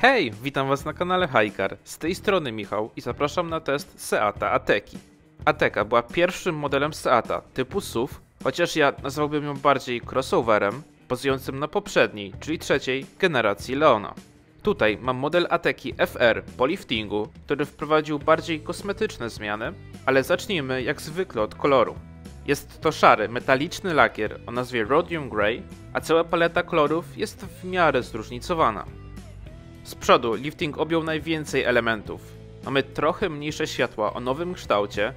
Hej, witam was na kanale Hajkar. Z tej strony Michał i zapraszam na test Seata Ateki. Ateka była pierwszym modelem Seata typu SUV, chociaż ja nazwałbym ją bardziej crossoverem, bazującym na poprzedniej, czyli trzeciej generacji Leona. Tutaj mam model Ateki FR po liftingu, który wprowadził bardziej kosmetyczne zmiany, ale zacznijmy jak zwykle od koloru. Jest to szary, metaliczny lakier o nazwie Rhodium Grey, a cała paleta kolorów jest w miarę zróżnicowana. Z przodu lifting objął najwięcej elementów. Mamy trochę mniejsze światła o nowym kształcie,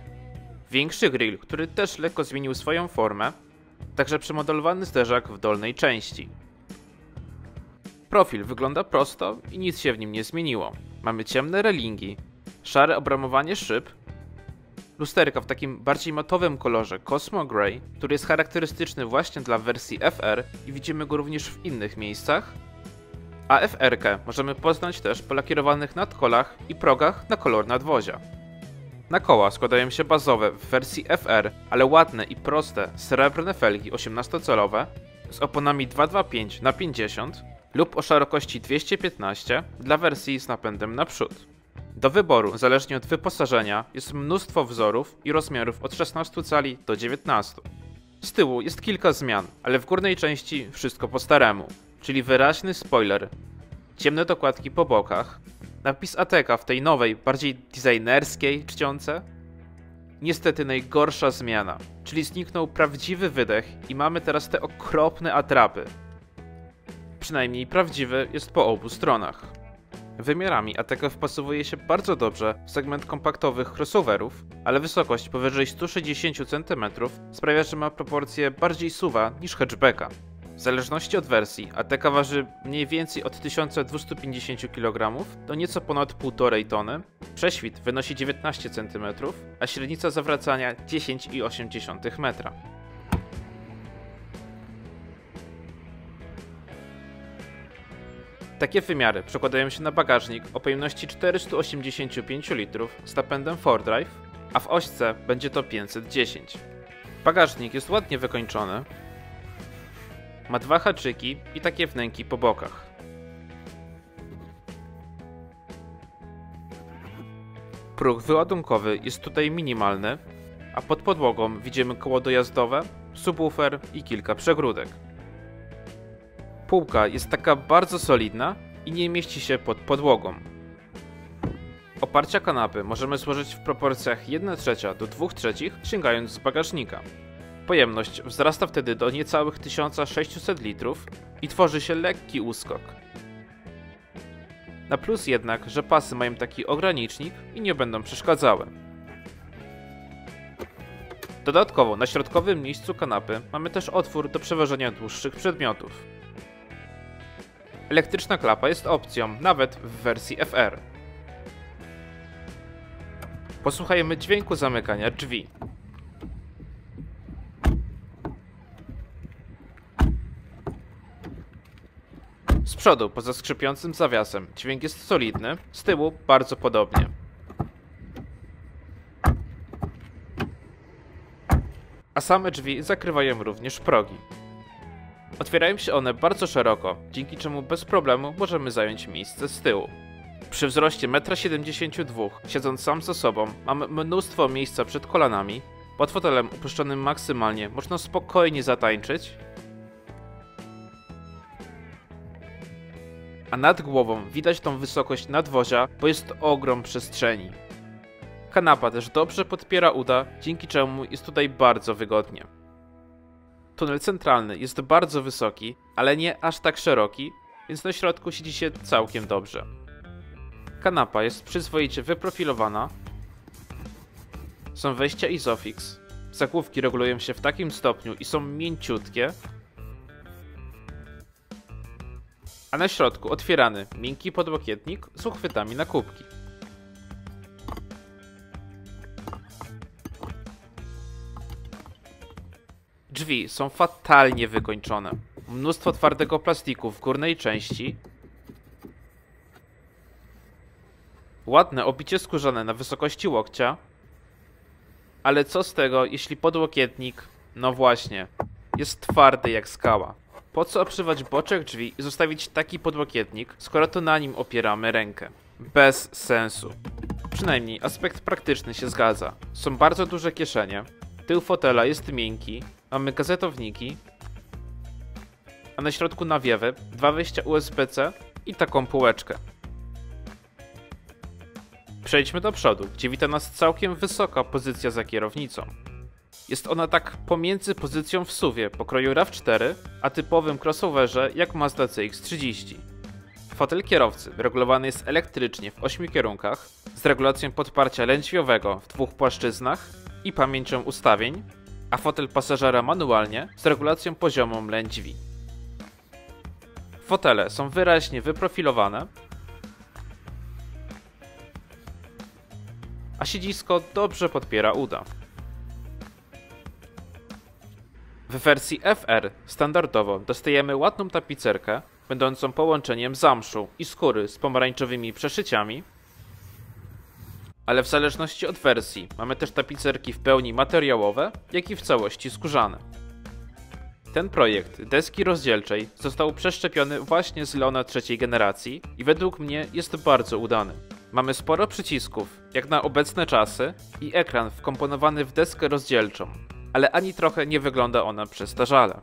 większy grill, który też lekko zmienił swoją formę, także przemodelowany zderzak w dolnej części. Profil wygląda prosto i nic się w nim nie zmieniło. Mamy ciemne relingi, szare obramowanie szyb, lusterka w takim bardziej matowym kolorze Cosmo Grey, który jest charakterystyczny właśnie dla wersji FR i widzimy go również w innych miejscach, a FR-kę możemy poznać też po lakierowanych nadkolach i progach na kolor nadwozia. Na koła składają się bazowe w wersji FR, ale ładne i proste srebrne felgi 18-calowe z oponami 225/50 lub o szerokości 215 dla wersji z napędem naprzód. Do wyboru, zależnie od wyposażenia, jest mnóstwo wzorów i rozmiarów od 16 cali do 19. Z tyłu jest kilka zmian, ale w górnej części wszystko po staremu, czyli wyraźny spoiler, ciemne dokładki po bokach, napis Ateka w tej nowej, bardziej designerskiej czcionce. Niestety najgorsza zmiana, czyli zniknął prawdziwy wydech i mamy teraz te okropne atrapy. Przynajmniej prawdziwy jest po obu stronach. Wymiarami Ateka wpasowuje się bardzo dobrze w segment kompaktowych crossoverów, ale wysokość powyżej 160 cm sprawia, że ma proporcje bardziej SUV-a niż hatchbacka. W zależności od wersji, Ateka waży mniej więcej od 1250 kg do nieco ponad 1,5 tony, prześwit wynosi 19 cm, a średnica zawracania 10,8 metra. Takie wymiary przekładają się na bagażnik o pojemności 485 litrów z napędem 4Drive, a w ośce będzie to 510. Bagażnik jest ładnie wykończony, ma dwa haczyki i takie wnęki po bokach. Próg wyładunkowy jest tutaj minimalny, a pod podłogą widzimy koło dojazdowe, subwoofer i kilka przegródek. Półka jest taka bardzo solidna i nie mieści się pod podłogą. Oparcia kanapy możemy złożyć w proporcjach 1/3 do 2/3, sięgając z bagażnika. Pojemność wzrasta wtedy do niecałych 1600 litrów i tworzy się lekki uskok. Na plus jednak, że pasy mają taki ogranicznik i nie będą przeszkadzały. Dodatkowo na środkowym miejscu kanapy mamy też otwór do przewożenia dłuższych przedmiotów. Elektryczna klapa jest opcją, nawet w wersji FR. Posłuchajmy dźwięku zamykania drzwi. Z przodu, poza skrzypiącym zawiasem, dźwięk jest solidny, z tyłu bardzo podobnie. A same drzwi zakrywają również progi. Otwierają się one bardzo szeroko, dzięki czemu bez problemu możemy zająć miejsce z tyłu. Przy wzroście 1,72 m, siedząc sam ze sobą, mamy mnóstwo miejsca przed kolanami, pod fotelem upuszczonym maksymalnie można spokojnie zatańczyć, a nad głową widać tą wysokość nadwozia, bo jest ogrom przestrzeni. Kanapa też dobrze podpiera uda, dzięki czemu jest tutaj bardzo wygodnie. Tunel centralny jest bardzo wysoki, ale nie aż tak szeroki, więc na środku siedzi się całkiem dobrze. Kanapa jest przyzwoicie wyprofilowana, są wejścia Isofix, zagłówki regulują się w takim stopniu i są mięciutkie, a na środku otwierany miękki podłokietnik z uchwytami na kubki. Drzwi są fatalnie wykończone. Mnóstwo twardego plastiku w górnej części. Ładne obicie skórzane na wysokości łokcia. Ale co z tego, jeśli podłokietnik, no właśnie, jest twardy jak skała. Po co obszywać boczek drzwi i zostawić taki podłokietnik, skoro to na nim opieramy rękę? Bez sensu. Przynajmniej aspekt praktyczny się zgadza. Są bardzo duże kieszenie, tył fotela jest miękki, mamy gazetowniki, a na środku nawiewę, 2 wejścia USB-C i taką półeczkę. Przejdźmy do przodu, gdzie wita nas całkiem wysoka pozycja za kierownicą. Jest ona tak pomiędzy pozycją w SUV-ie pokroju RAV4, a typowym crossoverze jak Mazda CX-30. Fotel kierowcy regulowany jest elektrycznie w 8 kierunkach, z regulacją podparcia lędźwiowego w 2 płaszczyznach i pamięcią ustawień, a fotel pasażera manualnie z regulacją poziomą lędźwi. Fotele są wyraźnie wyprofilowane, a siedzisko dobrze podpiera uda. W wersji FR standardowo dostajemy ładną tapicerkę, będącą połączeniem zamszu i skóry z pomarańczowymi przeszyciami, ale w zależności od wersji mamy też tapicerki w pełni materiałowe, jak i w całości skórzane. Ten projekt deski rozdzielczej został przeszczepiony właśnie z Leona trzeciej generacji i według mnie jest bardzo udany. Mamy sporo przycisków, jak na obecne czasy, i ekran wkomponowany w deskę rozdzielczą, ale ani trochę nie wygląda ona przestarzale.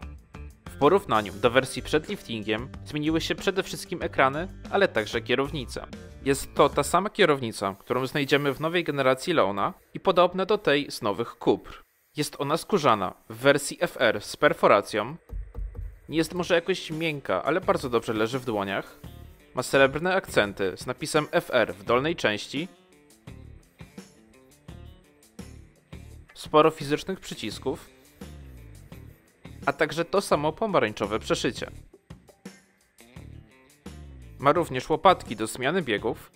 W porównaniu do wersji przed liftingiem zmieniły się przede wszystkim ekrany, ale także kierownica. Jest to ta sama kierownica, którą znajdziemy w nowej generacji Leona i podobna do tej z nowych Cupr. Jest ona skórzana w wersji FR z perforacją, nie jest może jakoś miękka, ale bardzo dobrze leży w dłoniach. Ma srebrne akcenty z napisem FR w dolnej części, sporo fizycznych przycisków, a także to samo pomarańczowe przeszycie. Ma również łopatki do zmiany biegów,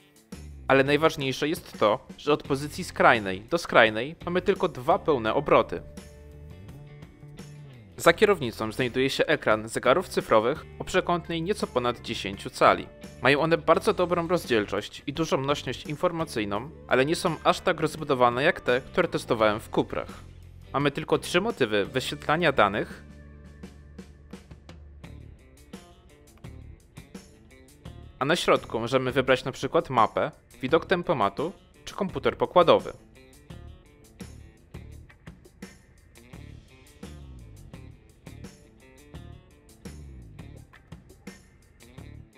ale najważniejsze jest to, że od pozycji skrajnej do skrajnej mamy tylko 2 pełne obroty. Za kierownicą znajduje się ekran zegarów cyfrowych o przekątnej nieco ponad 10 cali. Mają one bardzo dobrą rozdzielczość i dużą nośność informacyjną, ale nie są aż tak rozbudowane jak te, które testowałem w Cuprach. Mamy tylko 3 motywy wyświetlania danych, a na środku możemy wybrać np. mapę, widok tempomatu czy komputer pokładowy.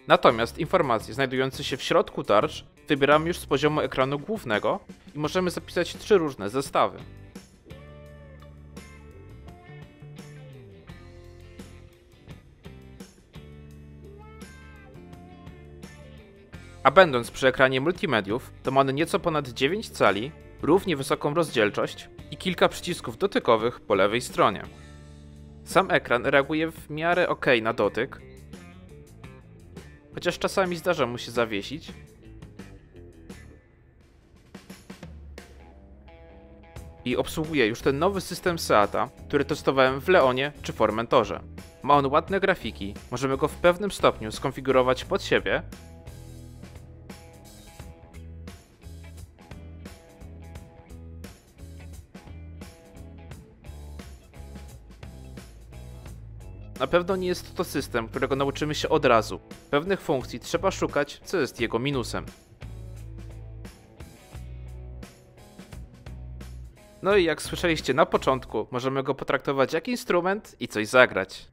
Natomiast informacje znajdujące się w środku tarcz wybieramy już z poziomu ekranu głównego i możemy zapisać 3 różne zestawy. A będąc przy ekranie multimediów, to ma on nieco ponad 9 cali, równie wysoką rozdzielczość i kilka przycisków dotykowych po lewej stronie. Sam ekran reaguje w miarę ok na dotyk, chociaż czasami zdarza mu się zawiesić. I obsługuje już ten nowy system Seata, który testowałem w Leonie czy Formentorze. Ma on ładne grafiki, możemy go w pewnym stopniu skonfigurować pod siebie, na pewno nie jest to system, którego nauczymy się od razu. Pewnych funkcji trzeba szukać, co jest jego minusem. No i jak słyszeliście na początku, możemy go potraktować jak instrument i coś zagrać.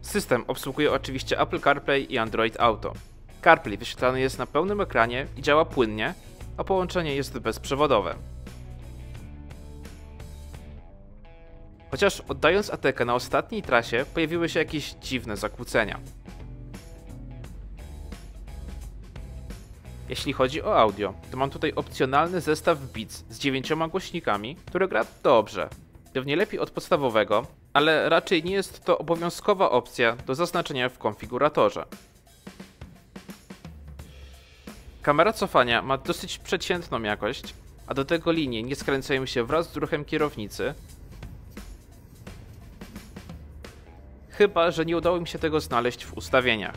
System obsługuje oczywiście Apple CarPlay i Android Auto. CarPlay wyświetlany jest na pełnym ekranie i działa płynnie, a połączenie jest bezprzewodowe. Chociaż oddając ATK na ostatniej trasie pojawiły się jakieś dziwne zakłócenia. Jeśli chodzi o audio, to mam tutaj opcjonalny zestaw Beats z 9 głośnikami, który gra dobrze. Pewnie lepiej od podstawowego, ale raczej nie jest to obowiązkowa opcja do zaznaczenia w konfiguratorze. Kamera cofania ma dosyć przeciętną jakość, a do tego linie nie skręcają się wraz z ruchem kierownicy. Chyba że nie udało mi się tego znaleźć w ustawieniach.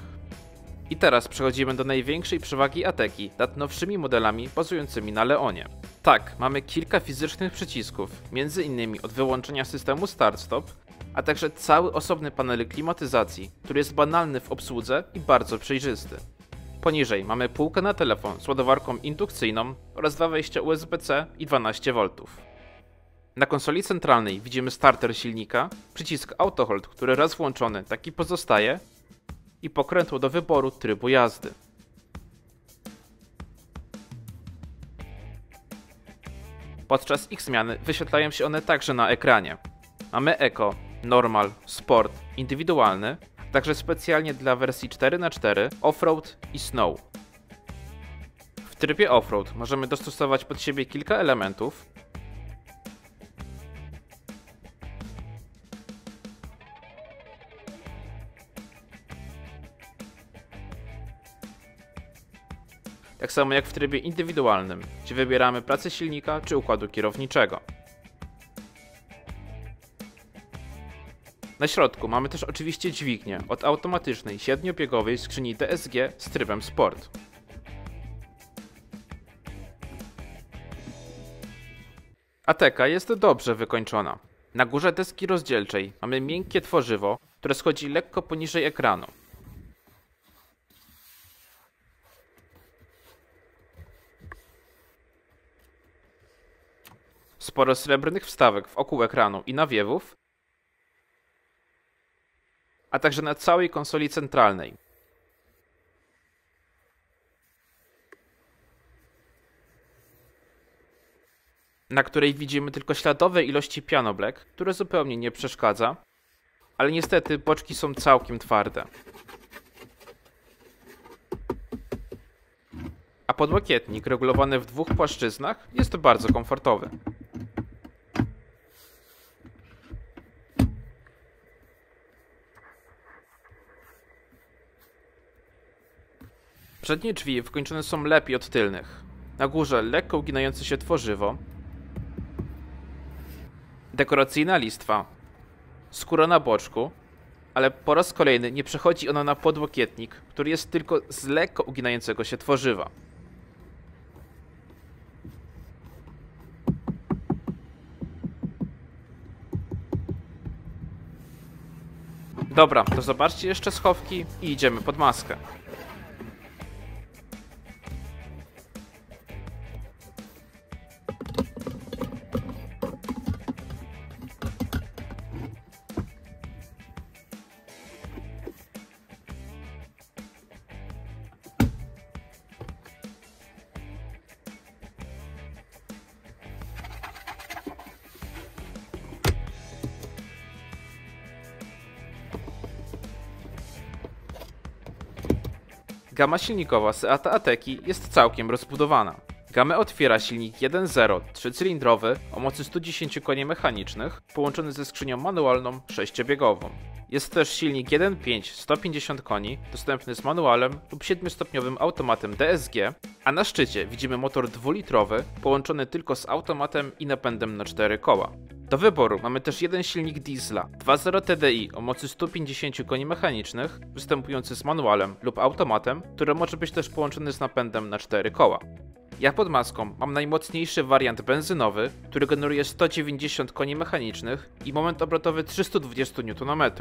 I teraz przechodzimy do największej przewagi Ateki nad nowszymi modelami bazującymi na Leonie. Tak, mamy kilka fizycznych przycisków, m.in. od wyłączenia systemu Start-Stop, a także cały osobny panel klimatyzacji, który jest banalny w obsłudze i bardzo przejrzysty. Poniżej mamy półkę na telefon z ładowarką indukcyjną oraz dwa wejścia USB-C i 12V. Na konsoli centralnej widzimy starter silnika, przycisk Auto Hold, który raz włączony taki pozostaje, i pokrętło do wyboru trybu jazdy. Podczas ich zmiany wyświetlają się one także na ekranie. Mamy Eco, Normal, Sport, Indywidualny, także specjalnie dla wersji 4x4, Offroad i Snow. W trybie Offroad możemy dostosować pod siebie kilka elementów, tak samo jak w trybie indywidualnym, gdzie wybieramy pracę silnika czy układu kierowniczego. Na środku mamy też oczywiście dźwignię od automatycznej 7-biegowej skrzyni DSG z trybem Sport. Ateka jest dobrze wykończona. Na górze deski rozdzielczej mamy miękkie tworzywo, które schodzi lekko poniżej ekranu. Sporo srebrnych wstawek wokół ekranu i nawiewów, a także na całej konsoli centralnej. Na której widzimy tylko śladowe ilości piano black, które zupełnie nie przeszkadza, ale niestety boczki są całkiem twarde. A podłokietnik regulowany w dwóch płaszczyznach jest bardzo komfortowy. Przednie drzwi wykończone są lepiej od tylnych. Na górze lekko uginające się tworzywo, dekoracyjna listwa, skóra na boczku, ale po raz kolejny nie przechodzi ona na podłokietnik, który jest tylko z lekko uginającego się tworzywa. Dobra, to zobaczcie jeszcze schowki i idziemy pod maskę. Gama silnikowa Seata Ateki jest całkiem rozbudowana. Gamę otwiera silnik 1.0 3-cylindrowy o mocy 110 koni mechanicznych, połączony ze skrzynią manualną 6-biegową. Jest też silnik 1.5 150 koni, dostępny z manualem lub 7-stopniowym automatem DSG, a na szczycie widzimy motor 2-litrowy, połączony tylko z automatem i napędem na 4 koła. Do wyboru mamy też jeden silnik diesla 2.0 TDI o mocy 150 koni mechanicznych, występujący z manualem lub automatem, który może być też połączony z napędem na 4 koła. Ja pod maską mam najmocniejszy wariant benzynowy, który generuje 190 koni mechanicznych i moment obrotowy 320 Nm.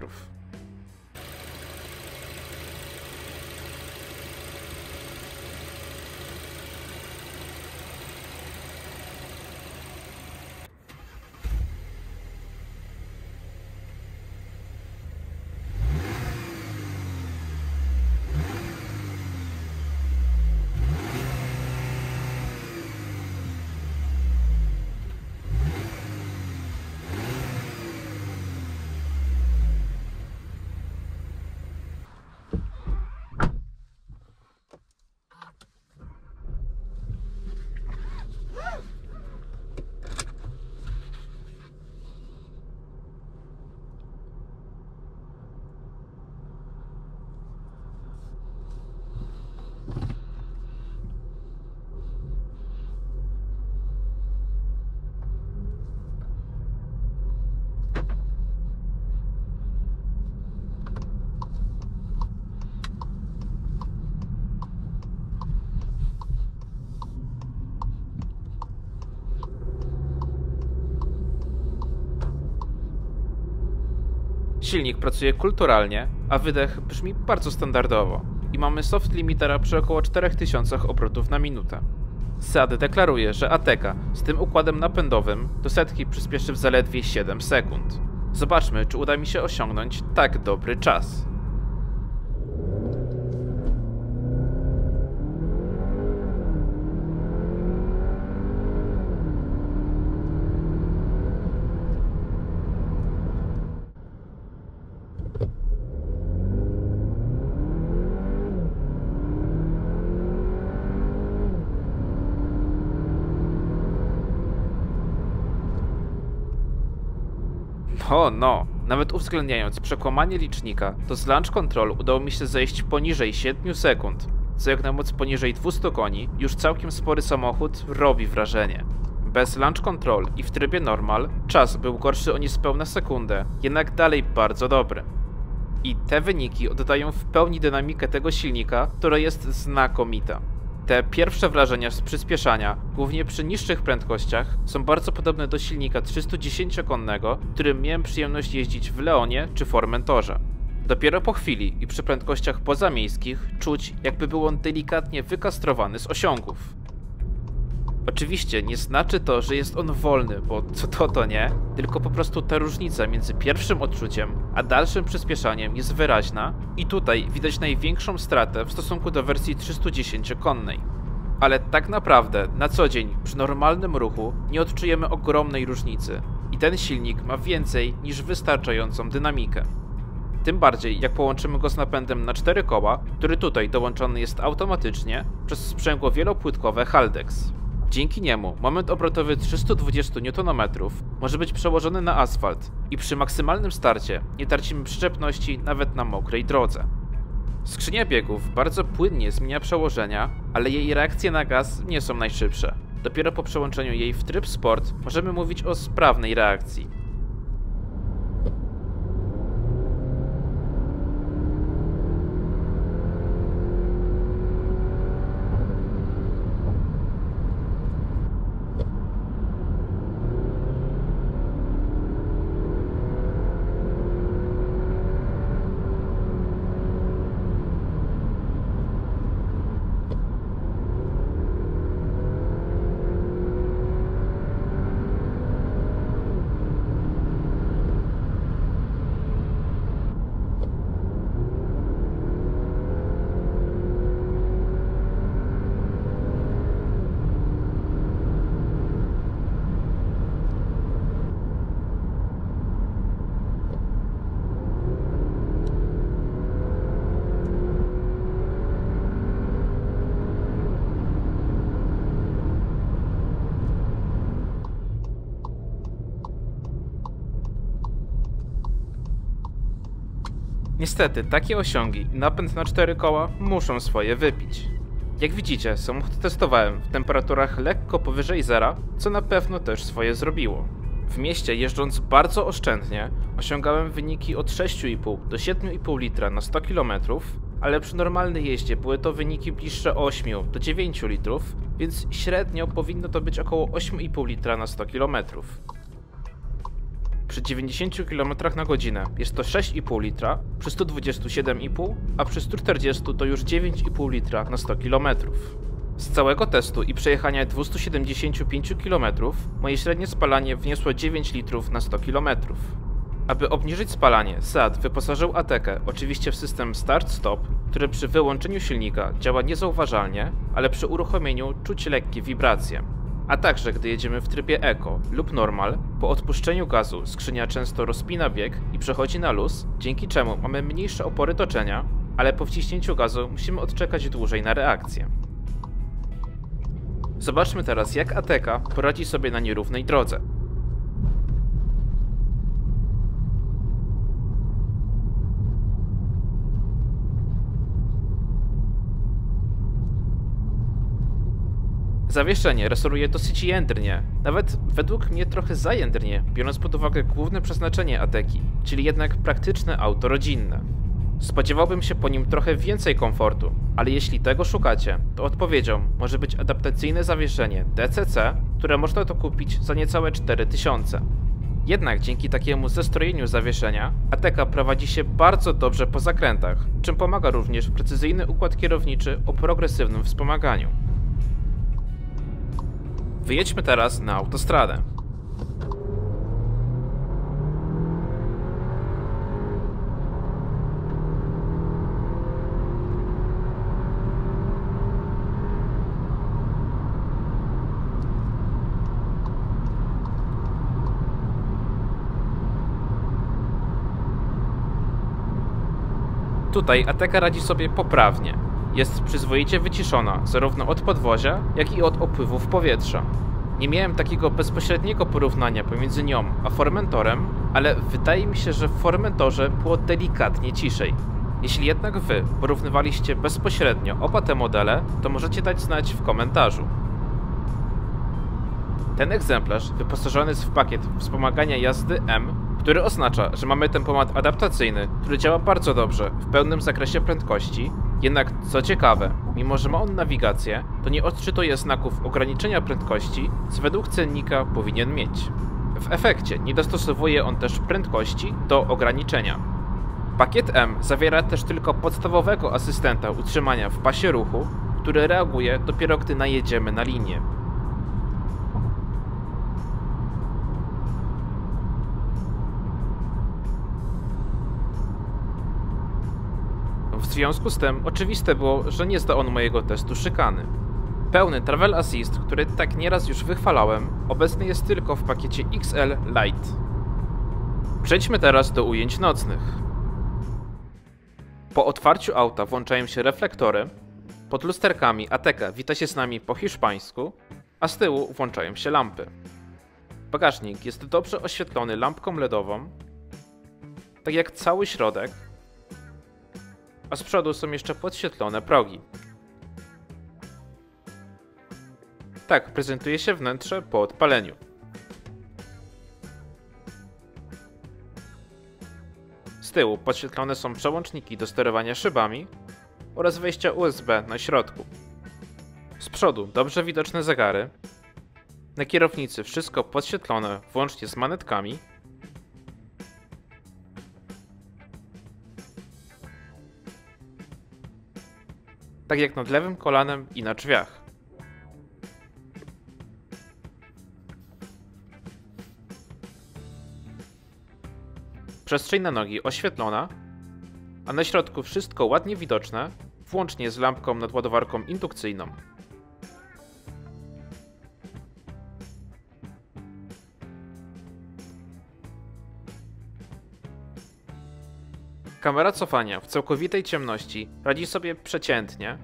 Silnik pracuje kulturalnie, a wydech brzmi bardzo standardowo i mamy soft limitera przy około 4000 obrotów na minutę. Seat deklaruje, że Ateca z tym układem napędowym do setki przyspieszy w zaledwie 7 sekund. Zobaczmy, czy uda mi się osiągnąć tak dobry czas. No, nawet uwzględniając przekłamanie licznika, to z Launch Control udało mi się zejść poniżej 7 sekund, co jak na moc poniżej 200 koni już całkiem spory samochód robi wrażenie. Bez Launch Control i w trybie normal czas był gorszy o niespełna sekundę, jednak dalej bardzo dobry. I te wyniki oddają w pełni dynamikę tego silnika, która jest znakomita. Te pierwsze wrażenia z przyspieszania, głównie przy niższych prędkościach, są bardzo podobne do silnika 310-konnego, którym miałem przyjemność jeździć w Leonie czy Formentorze. Dopiero po chwili i przy prędkościach pozamiejskich czuć, jakby był on delikatnie wykastrowany z osiągów. Oczywiście nie znaczy to, że jest on wolny, bo to nie, tylko po prostu ta różnica między pierwszym odczuciem a dalszym przyspieszaniem jest wyraźna i tutaj widać największą stratę w stosunku do wersji 310-konnej. Ale tak naprawdę na co dzień przy normalnym ruchu nie odczujemy ogromnej różnicy i ten silnik ma więcej niż wystarczającą dynamikę. Tym bardziej jak połączymy go z napędem na 4 koła, który tutaj dołączony jest automatycznie przez sprzęgło wielopłytkowe Haldex. Dzięki niemu moment obrotowy 320 Nm może być przełożony na asfalt i przy maksymalnym starcie nie tracimy przyczepności nawet na mokrej drodze. Skrzynia biegów bardzo płynnie zmienia przełożenia, ale jej reakcje na gaz nie są najszybsze. Dopiero po przełączeniu jej w tryb sport możemy mówić o sprawnej reakcji. Niestety, takie osiągi i napęd na 4 koła muszą swoje wypić. Jak widzicie, samochód testowałem w temperaturach lekko powyżej zera, co na pewno też swoje zrobiło. W mieście jeżdżąc bardzo oszczędnie, osiągałem wyniki od 6,5 do 7,5 litra na 100 km, ale przy normalnej jeździe były to wyniki bliższe 8 do 9 litrów, więc średnio powinno to być około 8,5 litra na 100 km. Przy 90 km na godzinę jest to 6,5 litra, przy 127,5, a przy 140 to już 9,5 litra na 100 km. Z całego testu i przejechania 275 km moje średnie spalanie wyniosło 9 litrów na 100 km. Aby obniżyć spalanie, Seat wyposażył Atecę oczywiście w system start-stop, który przy wyłączeniu silnika działa niezauważalnie, ale przy uruchomieniu czuć lekkie wibracje. A także gdy jedziemy w trybie Eco lub Normal, po odpuszczeniu gazu skrzynia często rozpina bieg i przechodzi na luz, dzięki czemu mamy mniejsze opory toczenia, ale po wciśnięciu gazu musimy odczekać dłużej na reakcję. Zobaczmy teraz, jak Ateca poradzi sobie na nierównej drodze. Zawieszenie resoruje dosyć jędrnie, nawet według mnie trochę za jędrnie, biorąc pod uwagę główne przeznaczenie Ateki, czyli jednak praktyczne auto rodzinne. Spodziewałbym się po nim trochę więcej komfortu, ale jeśli tego szukacie, to odpowiedzią może być adaptacyjne zawieszenie DCC, które można to kupić za niecałe 4000. Jednak dzięki takiemu zestrojeniu zawieszenia, Ateca prowadzi się bardzo dobrze po zakrętach, czym pomaga również precyzyjny układ kierowniczy o progresywnym wspomaganiu. Wyjedźmy teraz na autostradę. Tutaj Ateca radzi sobie poprawnie. Jest przyzwoicie wyciszona, zarówno od podwozia, jak i od opływów powietrza. Nie miałem takiego bezpośredniego porównania pomiędzy nią a Formentorem, ale wydaje mi się, że w Formentorze było delikatnie ciszej. Jeśli jednak wy porównywaliście bezpośrednio oba te modele, to możecie dać znać w komentarzu. Ten egzemplarz wyposażony jest w pakiet wspomagania jazdy M, który oznacza, że mamy tempomat adaptacyjny, który działa bardzo dobrze w pełnym zakresie prędkości, jednak co ciekawe, mimo że ma on nawigację, to nie odczytuje znaków ograniczenia prędkości, co według cennika powinien mieć. W efekcie nie dostosowuje on też prędkości do ograniczenia. Pakiet M zawiera też tylko podstawowego asystenta utrzymania w pasie ruchu, który reaguje dopiero gdy najedziemy na linię. W związku z tym oczywiste było, że nie zda on mojego testu szykany. Pełny Travel Assist, który tak nieraz już wychwalałem, obecny jest tylko w pakiecie XL Lite. Przejdźmy teraz do ujęć nocnych. Po otwarciu auta włączają się reflektory, pod lusterkami Ateca wita się z nami po hiszpańsku, a z tyłu włączają się lampy. Bagażnik jest dobrze oświetlony lampką LEDową, tak jak cały środek, a z przodu są jeszcze podświetlone progi. Tak prezentuje się wnętrze po odpaleniu. Z tyłu podświetlone są przełączniki do sterowania szybami oraz wejścia USB na środku. Z przodu dobrze widoczne zegary. Na kierownicy wszystko podświetlone włącznie z manetkami. Tak jak nad lewym kolanem i na drzwiach. Przestrzeń na nogi oświetlona, a na środku wszystko ładnie widoczne, włącznie z lampką nad ładowarką indukcyjną. Kamera cofania w całkowitej ciemności radzi sobie przeciętnie,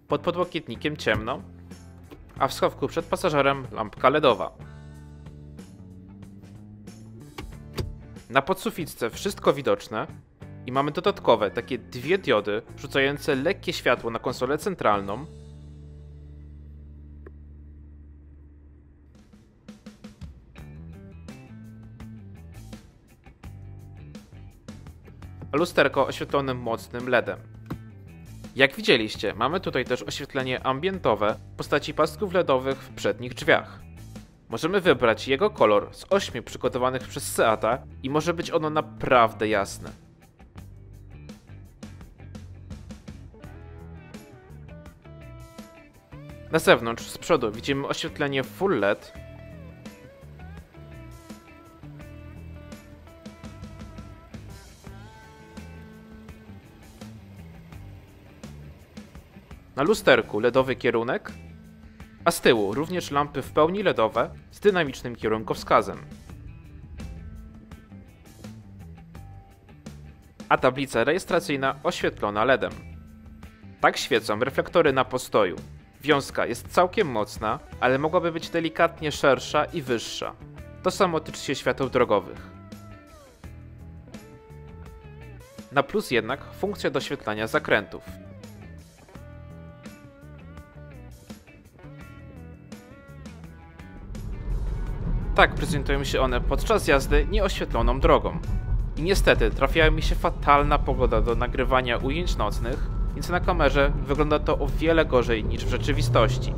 pod podłokietnikiem ciemno, a w schowku przed pasażerem lampka LEDowa. Na podsuficce wszystko widoczne i mamy dodatkowe takie dwie diody rzucające lekkie światło na konsolę centralną. A lusterko oświetlone mocnym LEDem. Jak widzieliście, mamy tutaj też oświetlenie ambientowe w postaci pasków LEDowych w przednich drzwiach. Możemy wybrać jego kolor z 8 przygotowanych przez Seata i może być ono naprawdę jasne. Na zewnątrz, z przodu widzimy oświetlenie Full LED. Na lusterku LEDowy kierunek, a z tyłu również lampy w pełni LEDowe z dynamicznym kierunkowskazem. A tablica rejestracyjna oświetlona LEDem. Tak świecą reflektory na postoju. Wiązka jest całkiem mocna, ale mogłaby być delikatnie szersza i wyższa. To samo tyczy się świateł drogowych. Na plus jednak funkcja doświetlania zakrętów. Tak prezentują się one podczas jazdy nieoświetloną drogą. I niestety trafiała mi się fatalna pogoda do nagrywania ujęć nocnych, więc na kamerze wygląda to o wiele gorzej niż w rzeczywistości.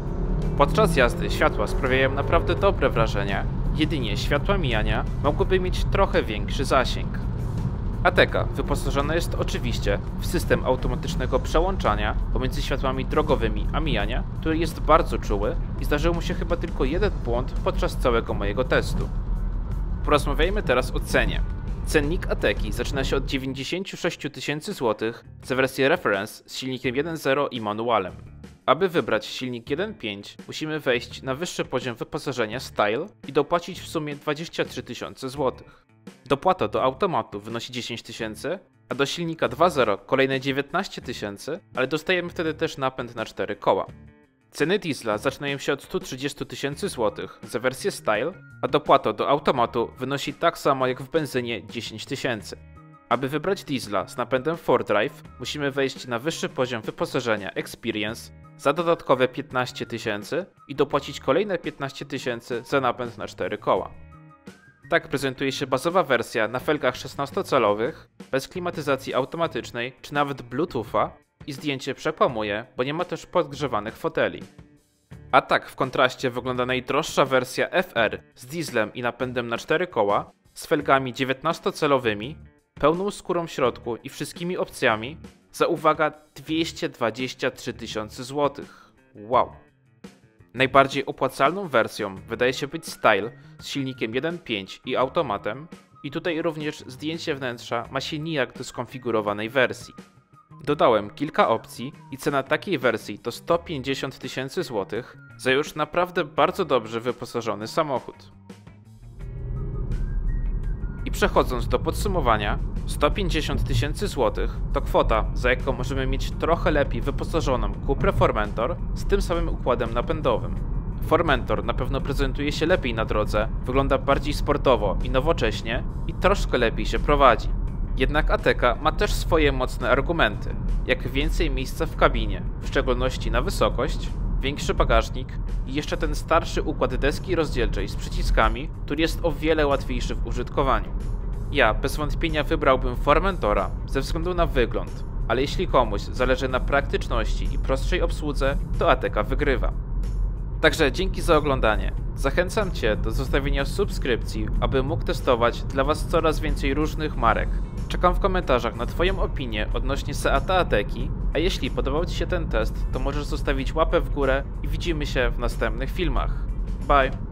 Podczas jazdy światła sprawiają naprawdę dobre wrażenie, Jedynie światła mijania mogłyby mieć trochę większy zasięg. Ateka wyposażona jest oczywiście w system automatycznego przełączania pomiędzy światłami drogowymi a mijania, który jest bardzo czuły i zdarzył mu się chyba tylko jeden błąd podczas całego mojego testu. Porozmawiajmy teraz o cenie. Cennik Ateki zaczyna się od 96 000 złotych za wersję Reference z silnikiem 1.0 i manualem. Aby wybrać silnik 1.5 musimy wejść na wyższy poziom wyposażenia Style i dopłacić w sumie 23 000 złotych. Dopłata do automatu wynosi 10 000, a do silnika 2.0 kolejne 19 000, ale dostajemy wtedy też napęd na 4 koła. Ceny diesla zaczynają się od 130 000 złotych za wersję Style, a dopłata do automatu wynosi tak samo jak w benzynie 10 000. Aby wybrać diesla z napędem 4Drive musimy wejść na wyższy poziom wyposażenia Experience za dodatkowe 15 000 i dopłacić kolejne 15 000 za napęd na 4 koła. Tak prezentuje się bazowa wersja na felgach 16-calowych, bez klimatyzacji automatycznej czy nawet Bluetootha i zdjęcie przekłamuje, bo nie ma też podgrzewanych foteli. A tak w kontraście wygląda najdroższa wersja FR z dieslem i napędem na 4 koła, z felgami 19-calowymi, pełną skórą w środku i wszystkimi opcjami za uwaga 223 000 złotych. Wow! Najbardziej opłacalną wersją wydaje się być Style z silnikiem 1.5 i automatem i tutaj również zdjęcie wnętrza ma się nijak do skonfigurowanej wersji. Dodałem kilka opcji i cena takiej wersji to 150 000 złotych za już naprawdę bardzo dobrze wyposażony samochód. I przechodząc do podsumowania, 150 000 złotych to kwota, za jaką możemy mieć trochę lepiej wyposażoną Cuprę Formentor z tym samym układem napędowym. Formentor na pewno prezentuje się lepiej na drodze, wygląda bardziej sportowo i nowocześnie i troszkę lepiej się prowadzi. Jednak Ateka ma też swoje mocne argumenty, jak więcej miejsca w kabinie, w szczególności na wysokość, większy bagażnik i jeszcze ten starszy układ deski rozdzielczej z przyciskami, który jest o wiele łatwiejszy w użytkowaniu. Ja bez wątpienia wybrałbym Formentora ze względu na wygląd, ale jeśli komuś zależy na praktyczności i prostszej obsłudze, to Ateka wygrywa. Także dzięki za oglądanie. Zachęcam Cię do zostawienia subskrypcji, aby mógł testować dla Was coraz więcej różnych marek. Czekam w komentarzach na Twoją opinię odnośnie Seata Ateki, a jeśli podobał Ci się ten test, to możesz zostawić łapę w górę i widzimy się w następnych filmach. Bye!